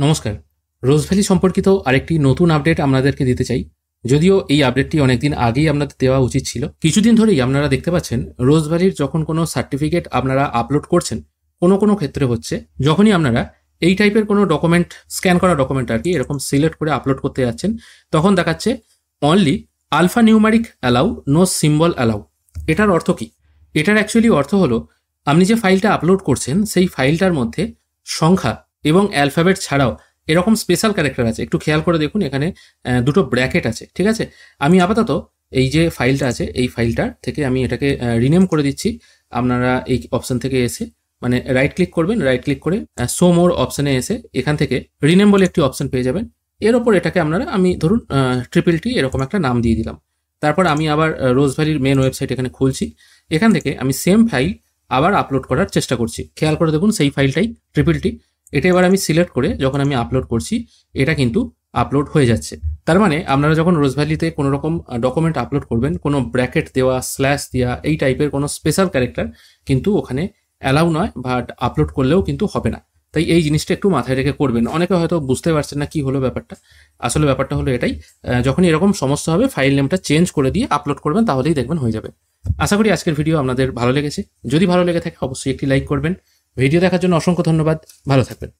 নমস্কার। রোজ ভ্যালি সম্পর্কিত আরেকটি নতুন আপডেট আপনাদেরকে দিতে চাই। যদিও এই আপডেটটি অনেকদিন আগেই আপনাদের দেওয়া উচিত ছিল। কিছুদিন ধরেই আপনারা দেখতে পাচ্ছেন রোজ ভ্যালির যখন কোনো সার্টিফিকেট আপনারা আপলোড করছেন, কোনো ক্ষেত্রে হচ্ছে যখনই আপনারা এই টাইপের কোনো ডকুমেন্ট, স্ক্যান করা ডকুমেন্ট আর কি, এরকম সিলেক্ট করে আপলোড করতে যাচ্ছেন, তখন দেখাচ্ছে only alphanumeric allow, no symbol allow. এটার অর্থ কি? এটার অ্যাকচুয়ালি অর্থ হলো আপনি যে ফাইলটা আপলোড করছেন সেই ফাইলটার মধ্যে সংখ্যা এবং অ্যালফাবেট ছাড়াও এরকম স্পেশাল ক্যারেক্টার আছে। একটু খেয়াল করে দেখুন, এখানে দুটো ব্র্যাকেট আছে, ঠিক আছে? আমি আপাতত এই যে ফাইলটা আছে এই ফাইলটার থেকে আমি এটাকে রিনেম করে দিচ্ছি। আপনারা এই অপশন থেকে এসে মানে রাইট ক্লিক করবেন, রাইট ক্লিক করে শো মোর অপশনে এসে এখান থেকে রিনেম বলে একটি অপশন পেয়ে যাবেন। এর ওপর এটাকে আমি ধরুন ট্রিপল টি এরকম একটা নাম দিয়ে দিলাম। তারপর আমি আবার রোজ ভ্যালির মেন ওয়েবসাইট এখানে খুলছি। এখান থেকে আমি সেম ফাইল আবার আপলোড করার চেষ্টা করছি। খেয়াল করে দেখুন সেই ফাইলটাই ট্রিপল টি। এটা এবার আমি সিলেক্ট করে যখন আমি আপলোড করছি, এটা কিন্তু আপলোড হয়ে যাচ্ছে। তার মানে আপনারা যখন রোজ ভ্যালিতে কোনো রকম ডকুমেন্ট আপলোড করবেন, কোনো ব্র্যাকেট দেওয়া, স্ল্যাশ দেওয়া, এই টাইপের কোনো স্পেশাল ক্যারেক্টার কিন্তু ওখানে অ্যালাউ নয়, বাট আপলোড করলেও কিন্তু হবে না। তাই এই জিনিসটা একটু মাথায় রেখে করবেন। অনেকে হয়তো বুঝতে পারছেন না কি হলো ব্যাপারটা। আসলে ব্যাপারটা হলো এটাই, যখনই এরকম সমস্যা হবে ফাইল নেমটা চেঞ্জ করে দিয়ে আপলোড করবেন, তাহলেই দেখবেন হয়ে যাবে। আশা করি আজকের ভিডিও আপনাদের ভালো লেগেছে। যদি ভালো লেগে থাকে অবশ্যই একটি লাইক করবেন। ভিডিও দেখার জন্য অসংখ্য ধন্যবাদ। ভালো থাকবেন।